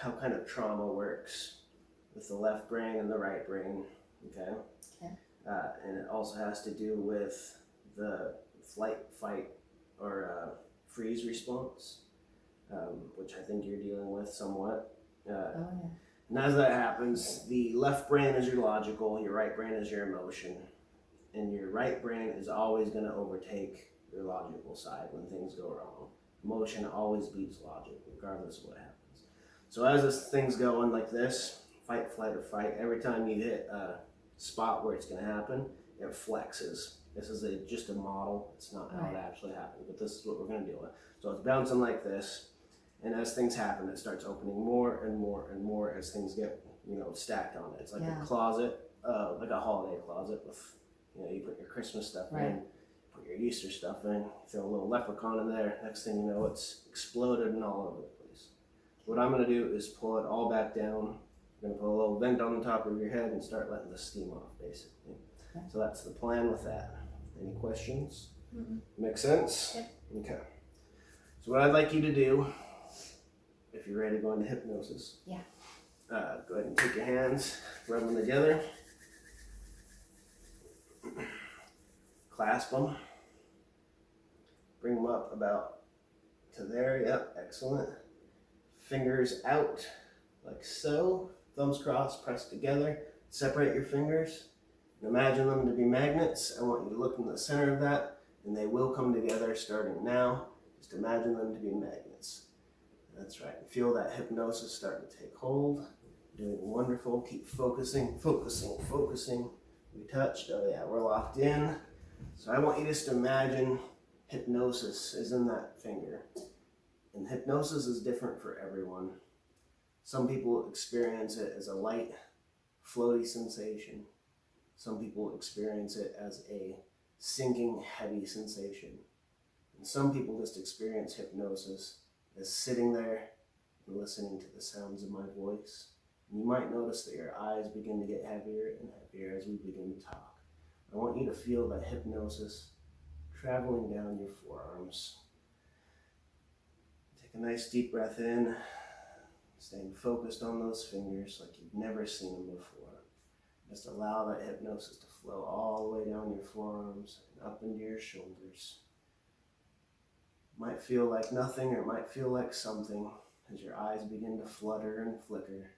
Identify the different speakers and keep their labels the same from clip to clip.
Speaker 1: how kind of trauma works with the left brain and the right brain, okay?
Speaker 2: Okay.
Speaker 1: And it also has to do with the flight, fight, or freeze response, which I think you're dealing with somewhat.
Speaker 2: Oh, yeah.
Speaker 1: And as that happens, the left brain is your logical, your right brain is your emotion, and your right brain is always going to overtake your logical side when things go wrong. Emotion always beats logic, regardless of what happens. So as this thing's going like this, fight, flight, or fight, every time you hit a spot where it's going to happen, it flexes. This is just a model. It's not how it actually happens, but this is what we're going to deal with. So it's bouncing like this. And as things happen, it starts opening more and more and more as things get, stacked on it. It's like a closet, like a holiday closet with, you put your Christmas stuff in, put your Easter stuff in, throw a little leprechaun in there. Next thing you know, it's exploded and all over the place. What I'm going to do is pull it all back down. I'm going to put a little vent on the top of your head and start letting the steam off, basically. Okay. So that's the plan with that. Any questions? Make sense?
Speaker 2: Yep.
Speaker 1: Okay. So what I'd like you to do, if you're ready to go into hypnosis,
Speaker 2: go
Speaker 1: ahead and take your hands, rub them together, clasp them, bring them up about to there. Yep, excellent. Fingers out like so, thumbs crossed, pressed together. Separate your fingers and imagine them to be magnets. I want you to look in the center of that, and they will come together starting now. Just imagine them to be magnets. That's right. Feel that hypnosis starting to take hold. Doing wonderful. Keep focusing, focusing, focusing. We touched. Oh yeah, we're locked in. So I want you just to imagine hypnosis is in that finger. And hypnosis is different for everyone. Some people experience it as a light, floaty sensation. Some people experience it as a sinking, heavy sensation. And some people just experience hypnosis as sitting there and listening to the sounds of my voice. And you might notice that your eyes begin to get heavier and heavier as we begin to talk. I want you to feel that hypnosis traveling down your forearms. Take a nice deep breath in, staying focused on those fingers like you've never seen them before. Just allow that hypnosis to flow all the way down your forearms and up into your shoulders. Might feel like nothing, or it might feel like something as your eyes begin to flutter and flicker.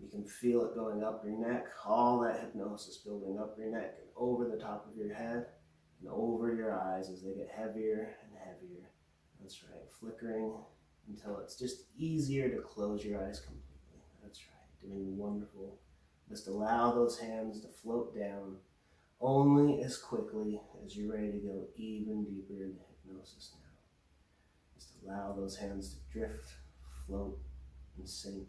Speaker 1: You can feel it going up your neck, all that hypnosis building up your neck and over the top of your head and over your eyes as they get heavier and heavier. That's right, flickering until it's just easier to close your eyes completely. That's right, doing wonderful. Just allow those hands to float down only as quickly as you're ready to go even deeper into hypnosis now. Just allow those hands to drift, float, and sink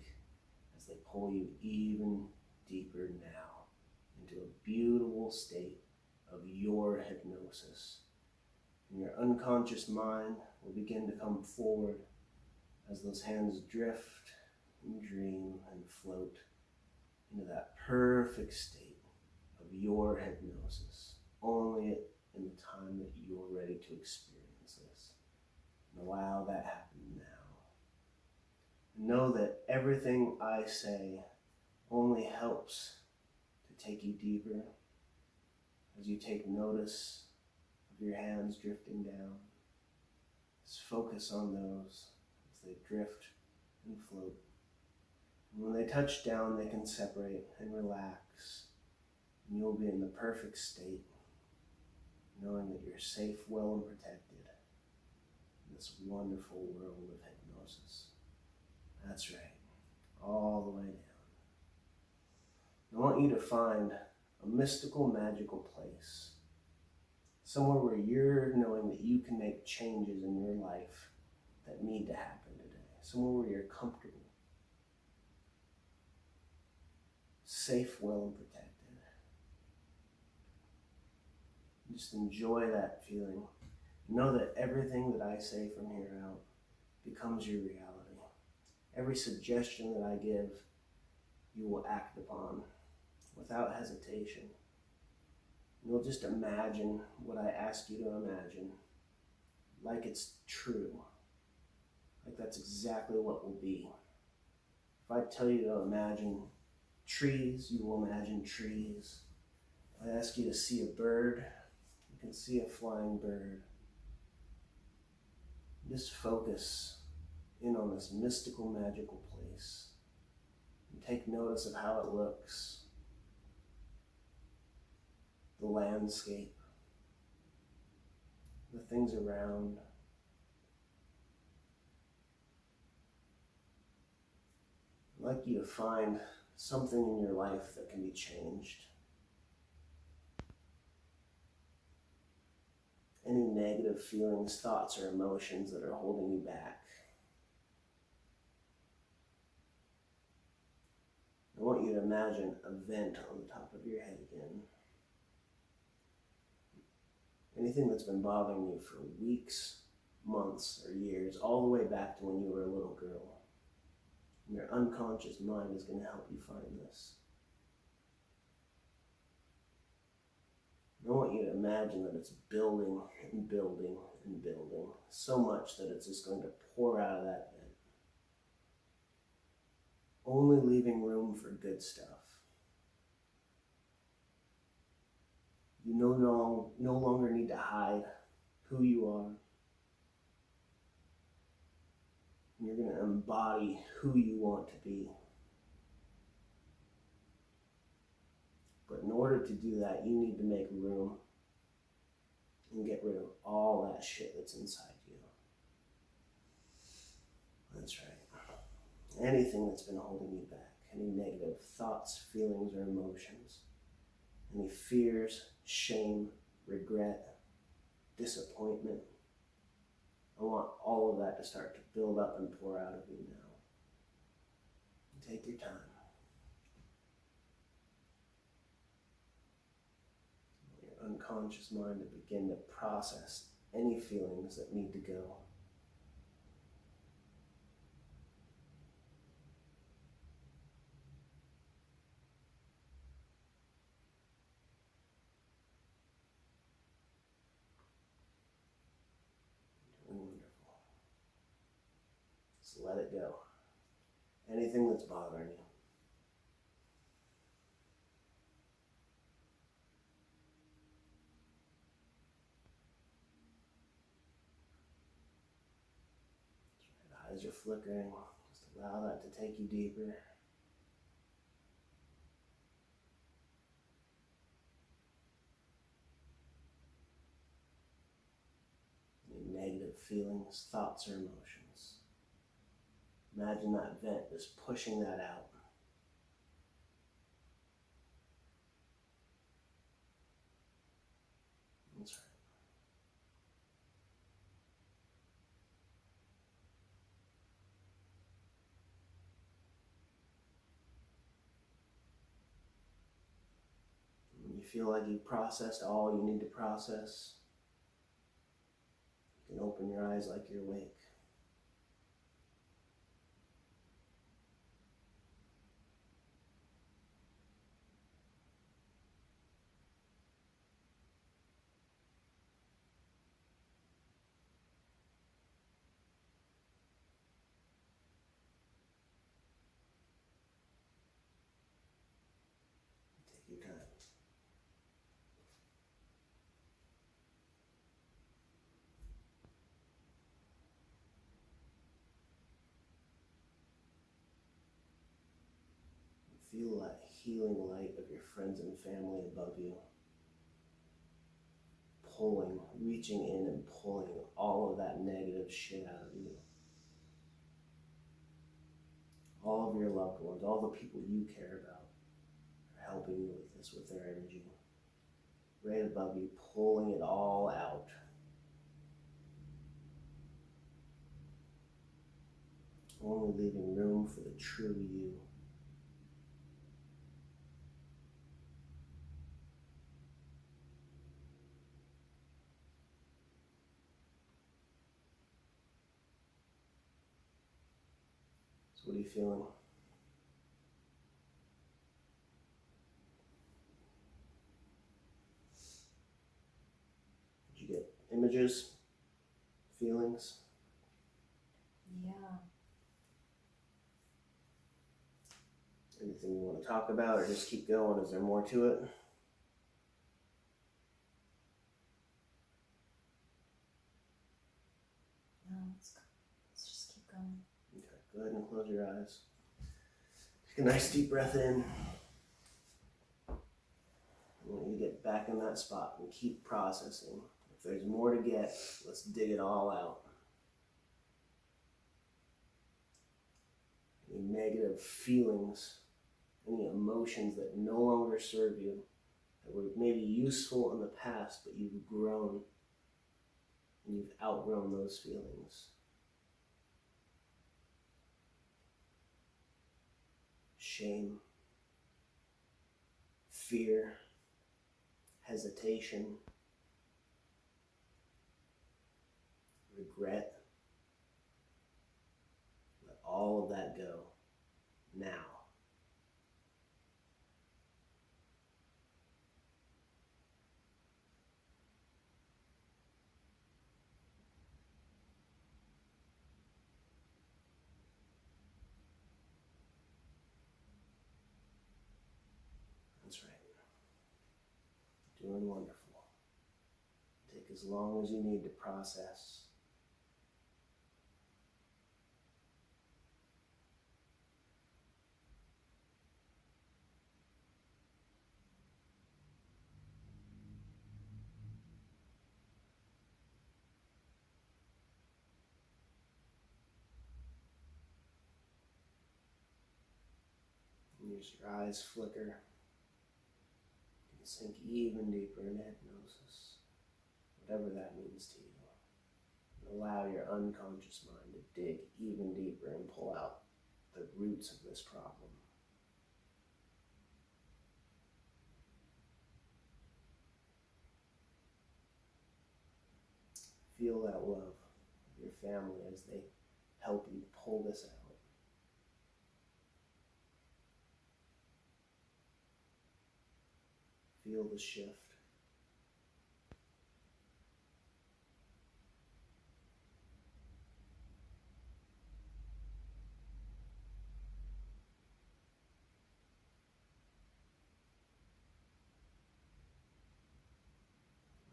Speaker 1: as they pull you even deeper now into a beautiful state of your hypnosis. And your unconscious mind will begin to come forward as those hands drift and dream and float into that perfect state of your hypnosis, only in the time that you're ready to experience this. And allow that happen now. Know that everything I say only helps to take you deeper as you take notice of your hands drifting down. Just focus on those as they drift and float. And when they touch down, they can separate and relax. And you'll be in the perfect state, knowing that you're safe, well, and protected in this wonderful world of hypnosis. That's right, all the way down. I want you to find a mystical, magical place, somewhere where you're knowing that you can make changes in your life that need to happen today, somewhere where you're comfortable, safe, well, and protected. Just enjoy that feeling. Know that everything that I say from here out becomes your reality. Every suggestion that I give, you will act upon without hesitation. You'll just imagine what I ask you to imagine, like it's true, like that's exactly what will be. If I tell you to imagine trees, you will imagine trees. If I ask you to see a bird, you can see a flying bird. Just focus in on this mystical, magical place. And take notice of how it looks. The landscape. The things around. I'd like you to find something in your life that can be changed. Any negative feelings, thoughts, or emotions that are holding you back. I want you to imagine a vent on the top of your head again. Anything that's been bothering you for weeks, months, or years, all the way back to when you were a little girl. Your unconscious mind is going to help you find this. I want you to imagine that it's building and building and building, so much that it's just going to pour out of that vent. Only leaving room for good stuff. You no longer need to hide who you are. You're going to embody who you want to be. But in order to do that, you need to make room and get rid of all that shit that's inside you. That's right. Anything that's been holding you back, any negative thoughts, feelings, or emotions, any fears, shame, regret, disappointment, I want all of that to start to build up and pour out of you now. Take your time. Your unconscious mind to begin to process any feelings that need to go. Wonderful. Just let it go. Anything that's bothering you. That's right. Eyes are flickering. Just allow that to take you deeper. Any negative feelings, thoughts, or emotions. Imagine that vent just pushing that out. That's right. When you feel like you've processed all you need to process, you can open your eyes like you're awake. Take your time. Feel that healing light of your friends and family above you. Pulling, reaching in and pulling all of that negative shit out of you. All of your loved ones, all the people you care about are helping you with this, with their energy. Right above you, pulling it all out. Only leaving room for the true you. So what are you feeling? Did you get images? Feelings?
Speaker 2: Yeah.
Speaker 1: Anything you want to talk about, or just keep going? Is there more to it?
Speaker 2: No, let's just keep going.
Speaker 1: Okay, go ahead and close your eyes. Take a nice deep breath in. I want you to get back in that spot and keep processing. If there's more to get, let's dig it all out. Any negative feelings, any emotions that no longer serve you, that were maybe useful in the past, but you've grown and you've outgrown those feelings. Shame, fear, hesitation, regret. Let all of that go now. That's right. Doing wonderful. Take as long as you need to process. And as your eyes flicker, you can sink even deeper into hypnosis, whatever that means to you. And allow your unconscious mind to dig even deeper and pull out the roots of this problem. Feel that love of your family as they help you pull this out. Feel the shift.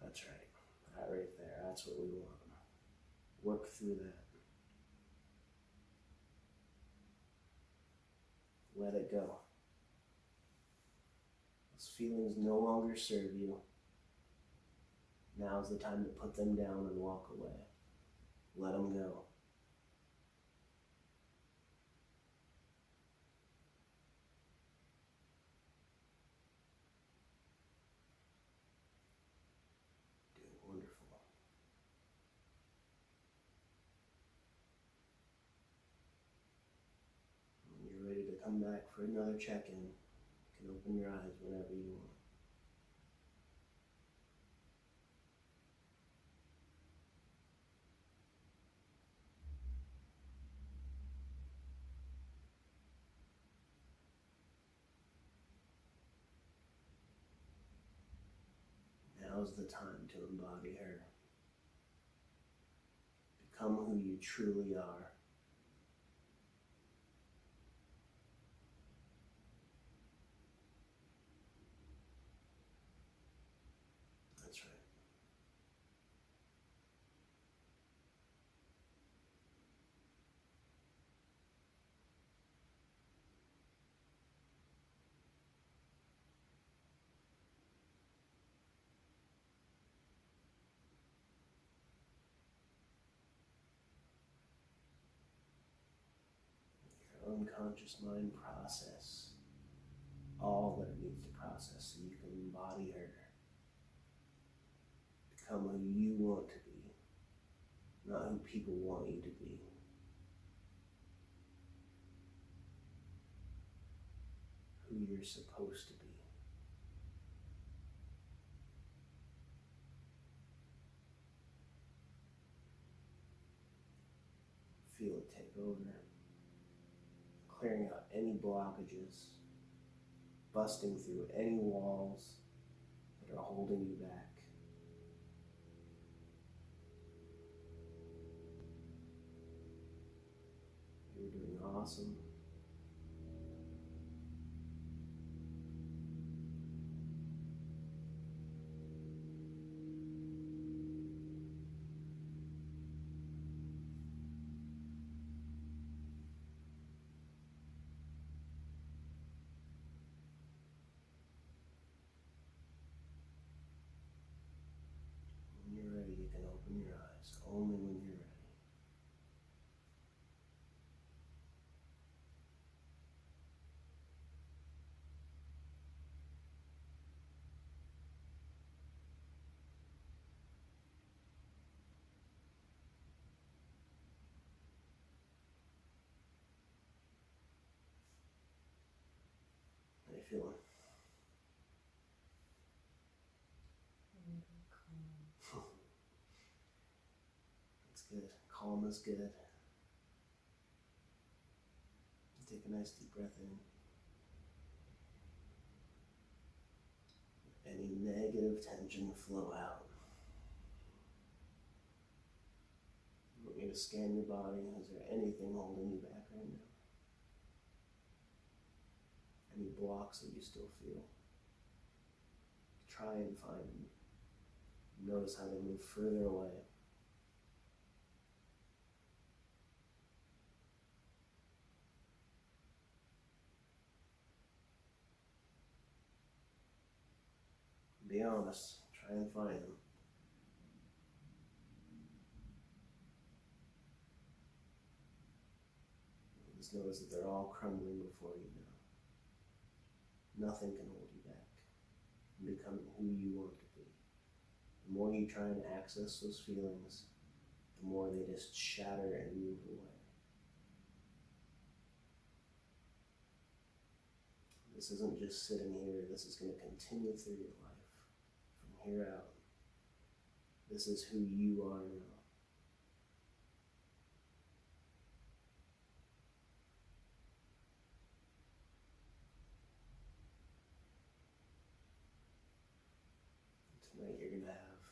Speaker 1: That's right. That right there. That's what we want. Work through that. Let it go. Those feelings no longer serve you. Now's the time to put them down and walk away. Let them go. Doing wonderful. When you're ready to come back for another check-in, you can open your eyes whenever you want. Now's the time to embody her. Become who you truly are. That's right. Your unconscious mind process all that it needs to process so you can embody her. Become who you want to be, not who people want you to be. Who you're supposed to be. Feel it take over, clearing out any blockages, busting through any walls that are holding you back. You're doing awesome. your eyes, only when you're ready. How you feeling?
Speaker 2: Really calm.
Speaker 1: That's good. Calm is good. Take a nice deep breath in. Any negative tension flow out. You want me to scan your body? Is there anything holding you back right now? Any blocks that you still feel? Try and find them. Notice how they move further away. Be honest. Try and find them. Just notice that they're all crumbling before you now. Nothing can hold you back from becoming who you want to be. The more you try and access those feelings, the more they just shatter and move away. This isn't just sitting here. This is going to continue through your life. From here out, this is who you are now. Tonight you're going to have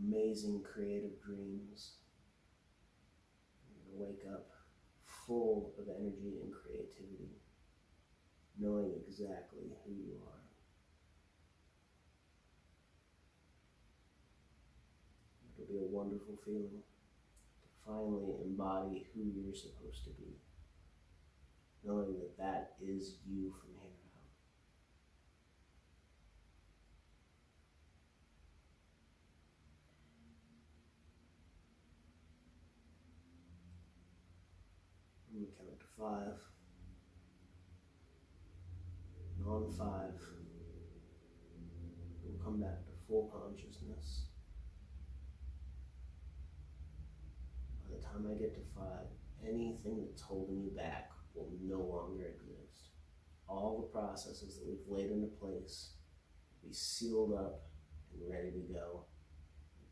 Speaker 1: amazing creative dreams. You're going to wake up full of energy and creativity, knowing exactly who you are. It'll be a wonderful feeling to finally embody who you're supposed to be, knowing that that is you from here out. I'm going to count to 5. And on 5, we'll come back to full consciousness. By the time I get to 5, anything that's holding you back will no longer exist. All the processes that we've laid into place will be sealed up and ready to go.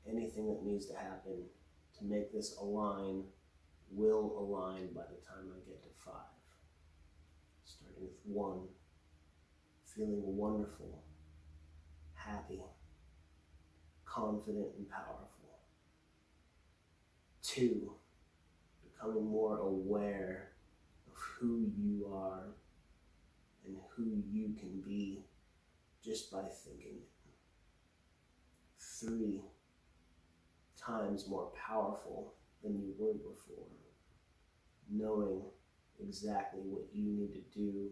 Speaker 1: Anything that needs to happen to make this align will align by the time I get to 5. Starting with 1, feeling wonderful, happy, confident, and powerful. 2, becoming more aware of who you are and who you can be just by thinking it. 3, times more powerful than you were before, knowing exactly what you need to do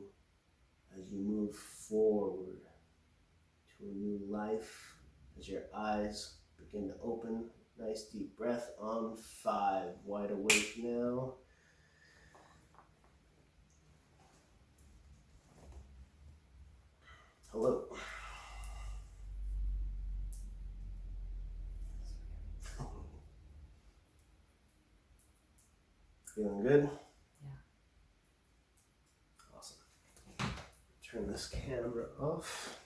Speaker 1: as you move forward to a new life, as your eyes begin to open. Nice deep breath on 5. Wide awake now. Hello. Feeling good?
Speaker 2: Yeah.
Speaker 1: Awesome. Turn this camera off.